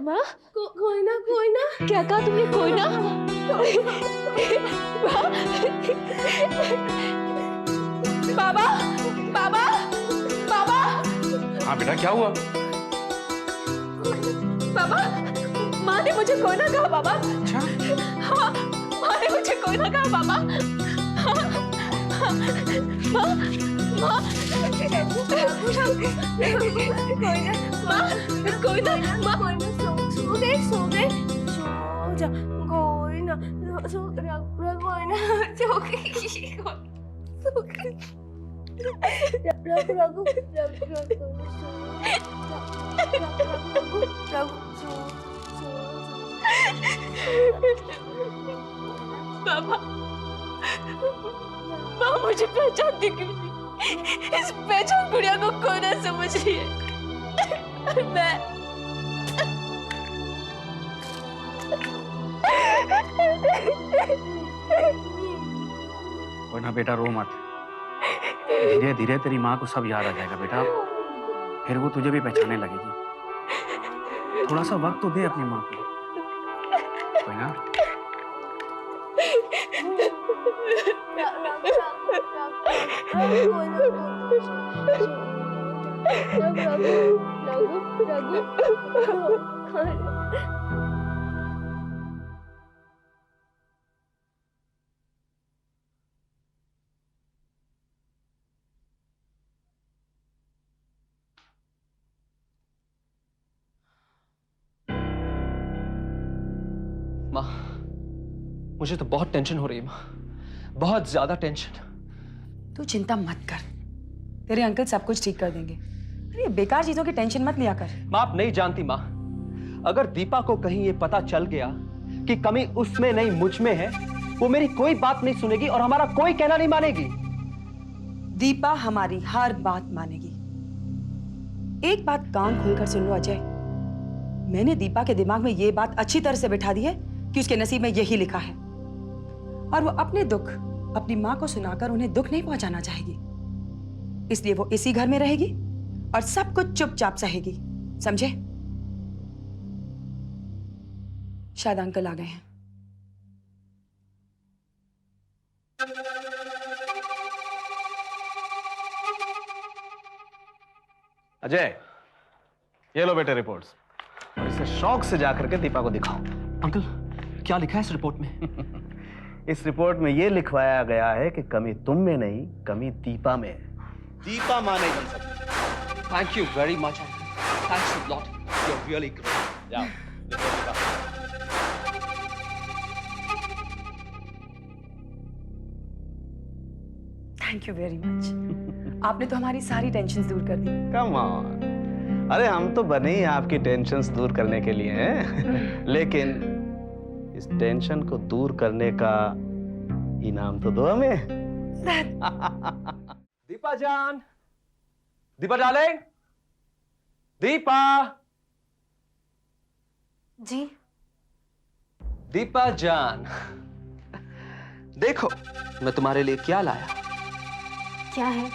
माँ कोई ना क्या कहा तुमने? कोई ना? बाबा बाबा बाबा। हाँ बेटा, क्या हुआ? बाबा, माँ ने मुझे कोई ना कहा बाबा। अच्छा? हाँ, माँ ने मुझे कोई ना कहा बाबा। माँ माँ कोई ना सो गए सो जा कोई ना सो कोई ना सो गई बाबा, माँ मुझे पहचानती क्यों नहीं? इस बेचैन गुड़िया को कोई ना समझ रही है। मैं कोई ना बेटा, रो मत। धीरे धीरे तेरी माँ को सब याद आ जाएगा बेटा, फिर वो तुझे भी पहचानने लगेगी। थोड़ा सा वक्त तो दे अपनी माँ को। कोई ना। माँ, मुझे तो बहुत टेंशन हो रही है माँ, बहुत ज्यादा टेंशन। तू चिंता मत कर, तेरे अंकल सब कुछ ठीक कर देंगे। अरे बेकार चीजों की टेंशन मत लिया कर। माँ आप नहीं जानती माँ, अगर दीपा को कहीं ये पता चल गया कि कमी उसमें नहीं मुझ में है, वो मेरी कोई बात नहीं सुनेगी और हमारा कोई कहना नहीं मानेगी। दीपा हमारी हर बात मानेगी। एक बात कान खोलकर सुन लो अजय, मैंने दीपा के दिमाग में ये बात अच्छी तरह से बिठा दी है कि उसके नसीब में यही लिखा है, और वो अपने दुख अपनी माँ को सुनाकर उन्हें दुख नहीं पहुंचाना चाहेगी। इसलिए वो इसी घर में रहेगी और सब कुछ चुपचाप सहेगी, समझे? शायद अंकल आ गए हैं। अजय, ये लो बेटे रिपोर्ट्स, और इसे शौक से जाकर के दीपा को दिखाओ। अंकल, क्या लिखा है इस रिपोर्ट में? इस रिपोर्ट में ये लिखवाया गया है कि कमी तुम में नहीं, कमी दीपा में है। दीपा मां नहीं बन सकती। Thank you very much uncle, thanks a lot, you are really great. जाओ, रिपोर्ट दिखाओ। थैंक यू वेरी मच, आपने तो हमारी सारी टेंशन दूर कर दी। कम ऑन, अरे हम तो बने ही आपकी टेंशन्स दूर करने के लिए हैं। लेकिन इस टेंशन को दूर करने का इनाम तो दो हमें। दीपा जान, दीपा डार्लिंग, दीपा जी दीपा जान, देखो मैं तुम्हारे लिए क्या लाया। क्या है?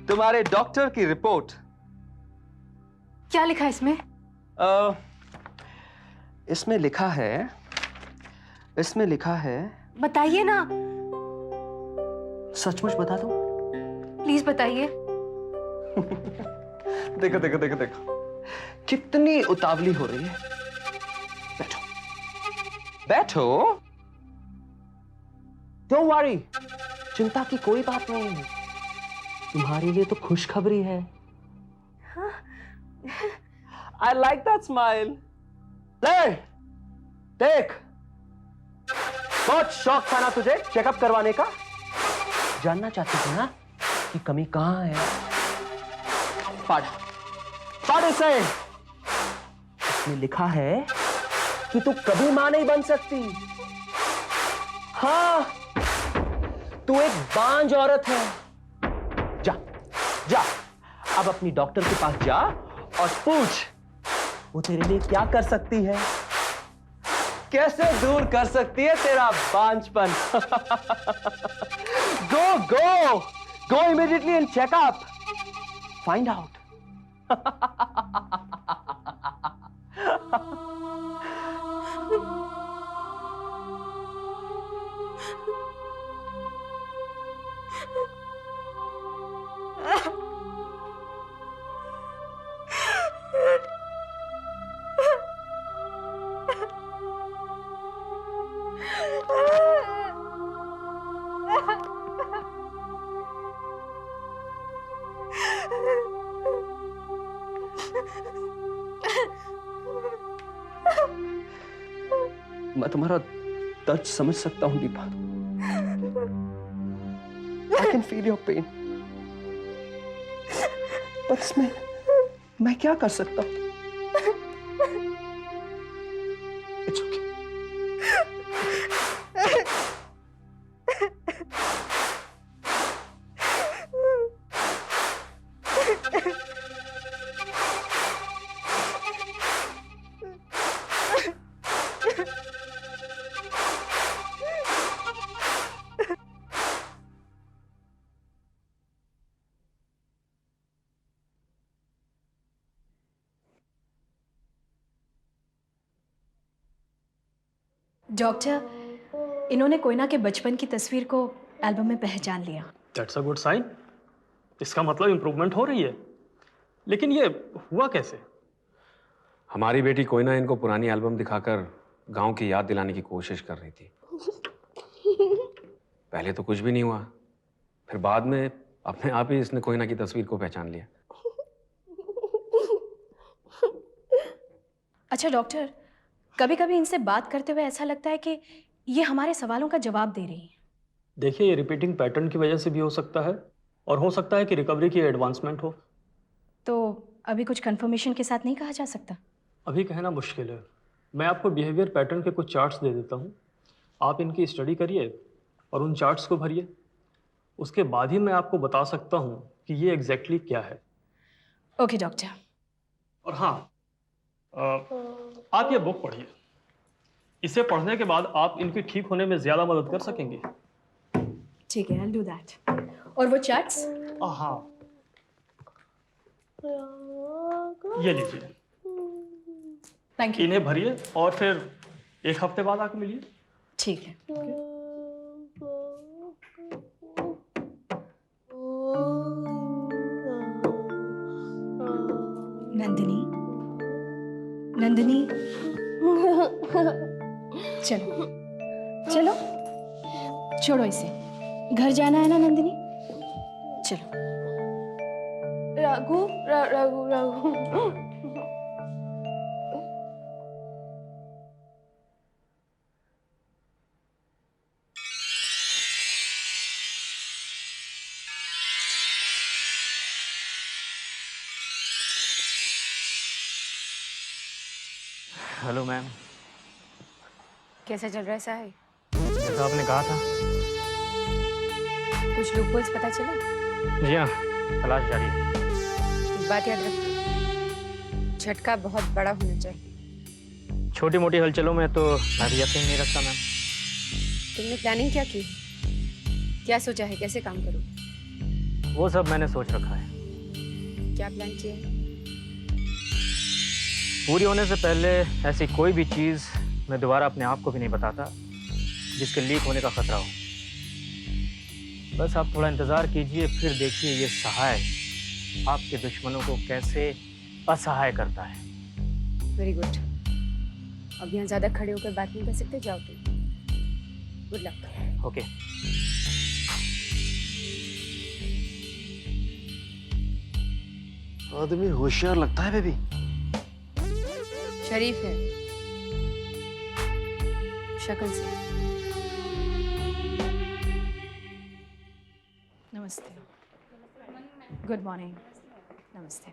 तुम्हारे डॉक्टर की रिपोर्ट। क्या लिखा है इसमें? इसमें लिखा है, बताइए ना, सचमुच बता दो। प्लीज बताइए। देखो देखो देखो देखो, कितनी उतावली हो रही है। बैठो बैठो, डोंट वरी, चिंता की कोई बात नहीं है, तुम्हारे लिए तो खुशखबरी है। I like that smile. ले, देख, बहुत शौक था ना तुझे चेकअप करवाने का? जानना चाहती थी ना कि कमी कहां है? पढ़ इसे। इसमें लिखा है कि तू कभी मां नहीं बन सकती। हाँ, तू एक बांझ औरत है। जा जा, अब अपनी डॉक्टर के पास जा और पूछ वो तेरे लिए क्या कर सकती है, कैसे दूर कर सकती है तेरा बांझपन। Go immediately and checkup, find out. मैं तुम्हारा दर्द समझ सकता हूं Deepa. I can feel your pain. पर इसमें मैं क्या कर सकता हूं? It's okay. डॉक्टर, इन्होंने कोयना के बचपन की तस्वीर को एल्बम में पहचान लिया। That's a good sign. इसका मतलब इम्प्रूवमेंट हो रही है। लेकिन ये हुआ कैसे? हमारी बेटी कोयना इनको पुरानी एल्बम दिखाकर गांव की याद दिलाने की कोशिश कर रही थी। पहले तो कुछ भी नहीं हुआ, फिर बाद में अपने आप ही इसने कोयना की तस्वीर को पहचान लिया। अच्छा डॉक्टर, कभी कभी इनसे बात करते हुए ऐसा लगता है कि ये हमारे सवालों का जवाब दे रही हैं। देखिए, ये रिपीटिंग पैटर्न की वजह से भी हो सकता है और हो सकता है कि रिकवरी की एडवांसमेंट हो। तो अभी कुछ कंफर्मेशन के साथ नहीं कहा जा सकता? अभी कहना मुश्किल है। मैं आपको बिहेवियर पैटर्न के कुछ चार्ट्स दे देता हूँ, आप इनकी स्टडी करिए और उन चार्ट्स को भरिए। उसके बाद ही मैं आपको बता सकता हूँ कि ये एग्जैक्टली क्या है। Okay doctor. और हाँ, आप ये बुक पढ़िए। इसे पढ़ने के बाद आप इनकी ठीक होने में ज़्यादा मदद कर सकेंगे। ठीक है, I'll do that। और वो चार्ट्स? हाँ, ये लीजिए, थैंक यू। इन्हें भरिए और फिर एक हफ्ते बाद आके मिलिए। ठीक है। नंदिनी, नंदिनी, चलो चलो, छोड़ो इसे। घर जाना है ना नंदिनी? चलो। राघु राघु राघु। Hello ma'am. कैसा चल रहा है साहिल? जैसा आपने कहा था। कुछ लूपहोल्स पता चले? जी हाँ, तलाश जारी है। एक बात याद रखना, झटका बहुत बड़ा होना चाहिए। छोटी मोटी हलचलों में तो मैं भी यकीन नहीं रखता मैम। तुमने प्लानिंग क्या की? क्या सोचा है, कैसे काम करो? वो सब मैंने सोच रखा है। क्या प्लान किया है? पूरी होने से पहले ऐसी कोई भी चीज़ मैं दोबारा अपने आप को भी नहीं बताता जिसके लीक होने का खतरा हो। बस आप थोड़ा इंतज़ार कीजिए, फिर देखिए ये सहाय आपके दुश्मनों को कैसे असहाय करता है। Very good. अब यहाँ ज़्यादा खड़े होकर बात नहीं कर सकते, जाओ तुम। Good luck. ओके। आदमी होशियार लगता है बेबी। शरीफ है शक्ल से। नमस्ते। Good morning. नमस्ते।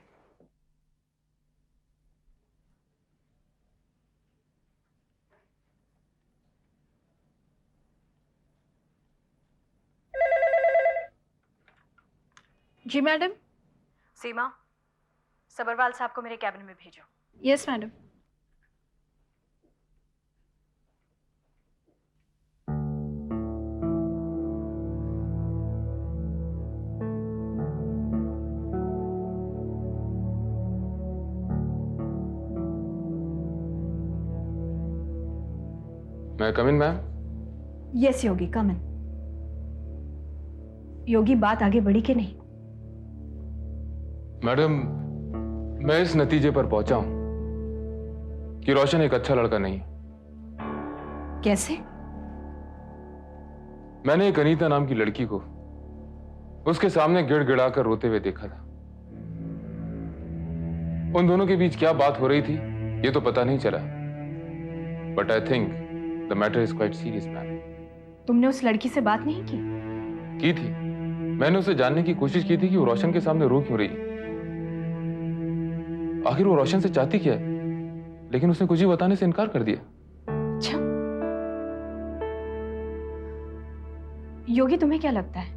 जी मैडम। सीमा, सबरवाल साहब को मेरे कैबिन में भेजो। Yes madam. मैं कम इन मैम? यस योगी, कम इन। योगी, बात आगे बढ़ी कि नहीं? मैडम, मैं इस नतीजे पर पहुंचा हूं कि रोशन एक अच्छा लड़का नहीं है। कैसे? मैंने एक अनीता नाम की लड़की को उसके सामने गिड़गिड़ाकर रोते हुए देखा था। उन दोनों के बीच क्या बात हो रही थी ये तो पता नहीं चला, but I think the matter is quite serious man. तुमने उस लड़की से बात नहीं की? थी। मैंने उसे जानने की कोशिश की थी कि वो रोशन के सामने रो क्यों रही है, आखिर वो रोशन से चाहती क्या है, लेकिन उसने कुछ ही बताने से इनकार कर दिया। अच्छा, योगी तुम्हें क्या लगता है,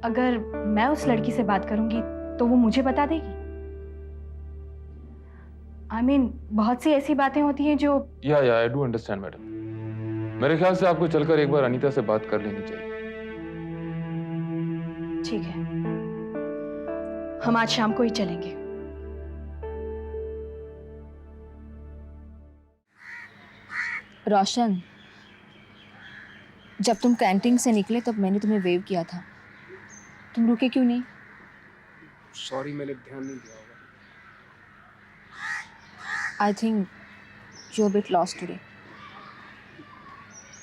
अगर मैं उस लड़की से बात करूंगी तो वो मुझे बता देगी? I mean, बहुत सी ऐसी बातें होती हैं जो या आई डू अंडरस्टैंड मैडम। मेरे ख्याल से आपको चलकर एक बार अनीता से बात कर लेनी चाहिए। ठीक है, हम आज शाम को ही चलेंगे। रोशन, जब तुम कैंटीन से निकले तब मैंने तुम्हें वेव किया था, तुम रुके क्यों नहीं? सॉरी, मैंने ध्यान नहीं दिया होगा। I think you are bit lost today.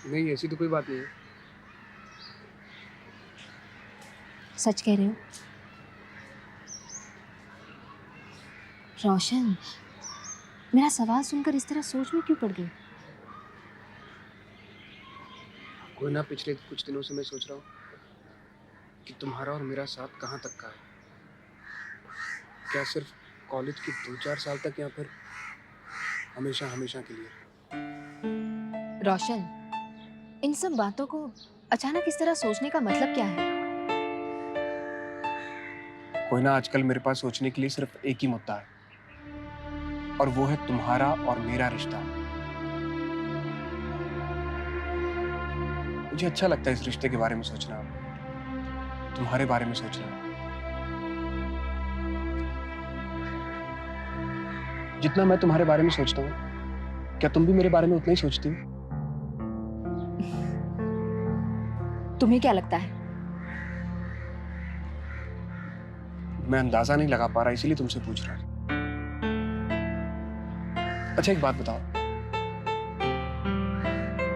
नहीं, ऐसी तो कोई बात नहीं है। सच कह रहे हो? रोशन, मेरा सवाल सुनकर इस तरह सोच में क्यों पड़ गई? कोई ना, पिछले कुछ दिनों से मैं सोच रहा हूँ कि तुम्हारा और मेरा साथ कहाँ तक का है। क्या सिर्फ कॉलेज के 2-4 साल तक या फिर हमेशा हमेशा के लिए? रोशन, इन सब बातों को अचानक इस तरह सोचने का मतलब क्या है? कोई ना, आजकल मेरे पास सोचने के लिए सिर्फ एक ही मुद्दा है, और वो है तुम्हारा और मेरा रिश्ता। मुझे अच्छा लगता है इस रिश्ते के बारे में सोचना, तुम्हारे बारे में सोचना। जितना मैं तुम्हारे बारे में सोचता हूँ, क्या तुम भी मेरे बारे में उतना ही सोचती हो? तुम्हें क्या लगता है? मैं अंदाजा नहीं लगा पा रहा, इसीलिए तुमसे पूछ रहा हूँ। अच्छा, एक बात बताओ,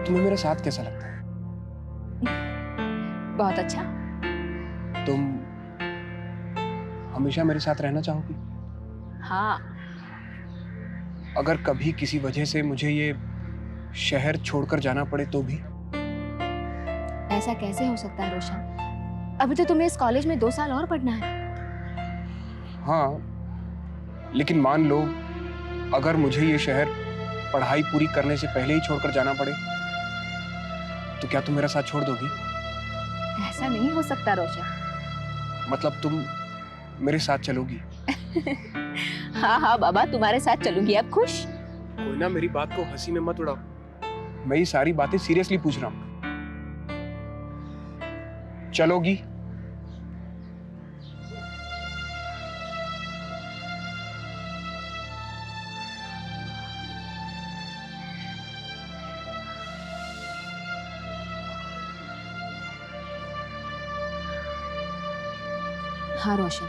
तुम्हें मेरा साथ कैसा लगता है? बहुत अच्छा। तुम हमेशा मेरे साथ रहना चाहोगी? हाँ। अगर कभी किसी वजह से मुझे ये शहर छोड़कर जाना पड़े तो भी? ऐसा कैसे हो सकता है रोशन? अभी तो तुम्हें इस कॉलेज में 2 साल और पढ़ना है। हाँ, लेकिन मान लो अगर मुझे ये शहर पढ़ाई पूरी करने से पहले ही छोड़कर जाना पड़े, तो क्या तुम मेरा साथ छोड़ दोगी? ऐसा नहीं हो सकता रोशन। मतलब तुम मेरे साथ चलोगी? हाँ हाँ बाबा, तुम्हारे साथ चलूंगी। अब खुश? कोई ना, मेरी बात को हंसी में मत उड़ाओ, मैं ये सारी बातें सीरियसली पूछ रहा हूँ। चलोगी? हाँ रोशन,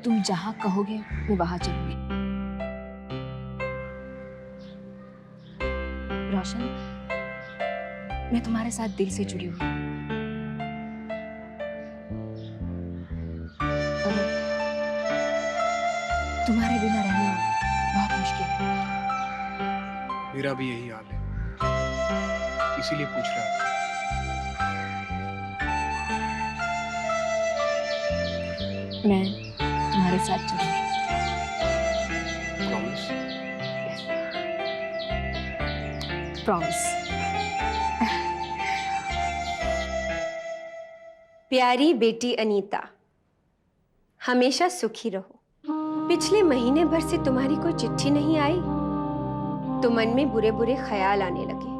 तुम जहां कहोगे मैं वहां चलूंगी। रोशन, मैं तुम्हारे साथ दिल से जुड़ी हूँ। तुम्हारे बिना रहना बहुत मुश्किल है। मेरा भी यही हाल है, इसीलिए पूछ रहा हूँ। मैं तुम्हारे साथ चलूंगी। प्रॉमिस? प्रॉमिस। प्यारी बेटी अनीता, हमेशा सुखी रहो। पिछले महीने भर से तुम्हारी कोई चिट्ठी नहीं आई तो मन में बुरे बुरे ख्याल आने लगे।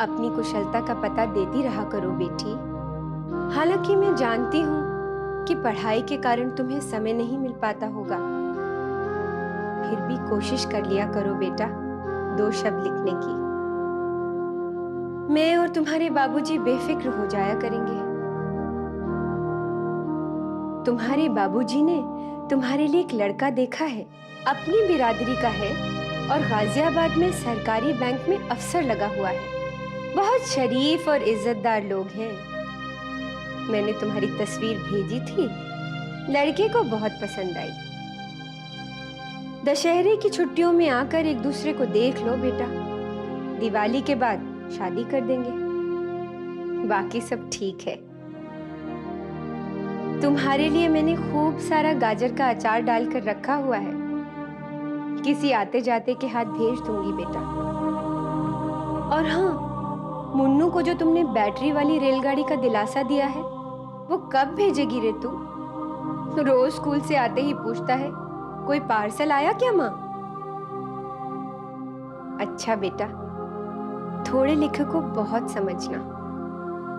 अपनी कुशलता का पता देती रहा करो बेटी। हालांकि मैं जानती हूँ कि पढ़ाई के कारण तुम्हें समय नहीं मिल पाता होगा, फिर भी कोशिश कर लिया करो बेटा 2 शब्द लिखने की। मैं और तुम्हारे बाबूजी बेफिक्र हो जाया करेंगे। तुम्हारे बाबूजी ने तुम्हारे लिए एक लड़का देखा है, अपनी बिरादरी का है और गाजियाबाद में सरकारी बैंक में अफसर लगा हुआ है। बहुत शरीफ और इज्जतदार लोग हैं। मैंने तुम्हारी तस्वीर भेजी थी, लड़के को बहुत पसंद आई। दशहरे की छुट्टियों में आकर एक दूसरे को देख लो बेटा। दिवाली के बाद शादी कर देंगे, बाकी सब ठीक है। तुम्हारे लिए मैंने खूब सारा गाजर का अचार डालकर रखा हुआ है, किसी आते जाते के हाथ भेज दूंगी बेटा। और हाँ, मुन्नू को जो तुमने बैटरी वाली रेलगाड़ी का दिलासा दिया है, वो कब भेजेगी रे तू? रोज स्कूल से आते ही पूछता है, कोई पार्सल आया क्या माँ? अच्छा बेटा, थोड़े लिखे को बहुत समझना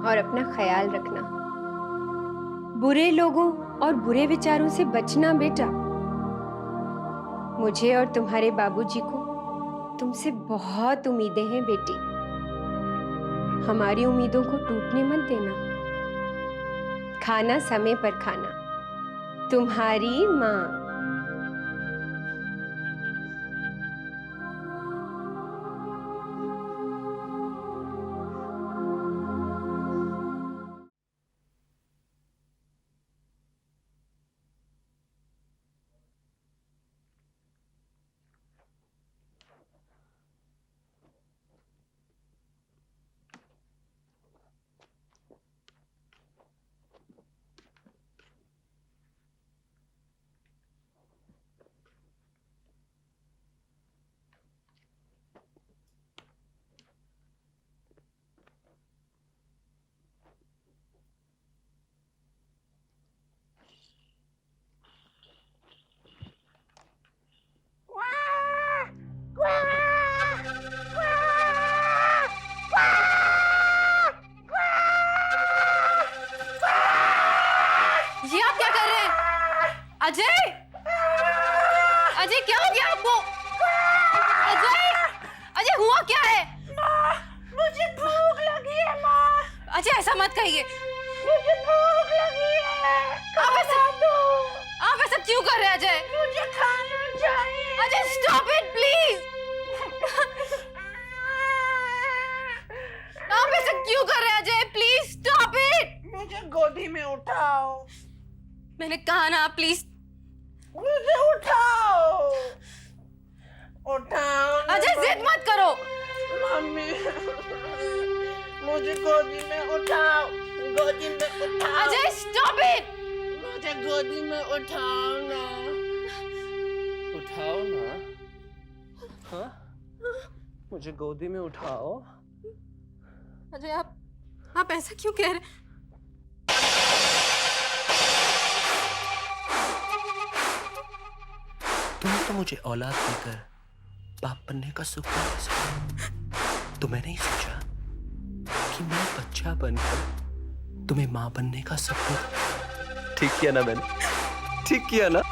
और अपना ख्याल रखना। बुरे लोगों और बुरे विचारों से बचना बेटा। मुझे और तुम्हारे बाबूजी को तुमसे बहुत उम्मीदें हैं बेटी। हमारी उम्मीदों को टूटने मत देना। खाना समय पर खाना। तुम्हारी माँ। ये आप क्या कर रहे हैं? अजय! अजय क्या हो गया आपको? अजय! अजय हुआ क्या है? माँ, मुझे भूख लगी है माँ। अजय ऐसा मत कहिए। मुझे भूख लगी है। आप ऐसा क्यों कर रहे हैं अजय? मुझे खाना चाहिए। Ajay stop it please. आप ऐसा क्यों कर रहे हैं अजय? Please stop it. मुझे गोदी में उठाओ। मैंने कहा ना प्लीज। मुझे उठाओ। उठाओ। अजय जिद मत करो। मम्मी, मुझे गोदी में उठाओ। गोदी में उठाओ। Ajay stop it. मुझे गोदी में उठाओ ना। उठाओ ना। हाँ? मुझे गोदी में उठाओ। अजय आप ऐसा क्यों कह रहे हैं? तुम तो मुझे औलाद देकर बाप बनने का सुख दे, तो मैंने ही सोचा कि मैं बच्चा बनकर तुम्हें माँ बनने का सपना। ठीक किया ना मैंने? ठीक किया ना?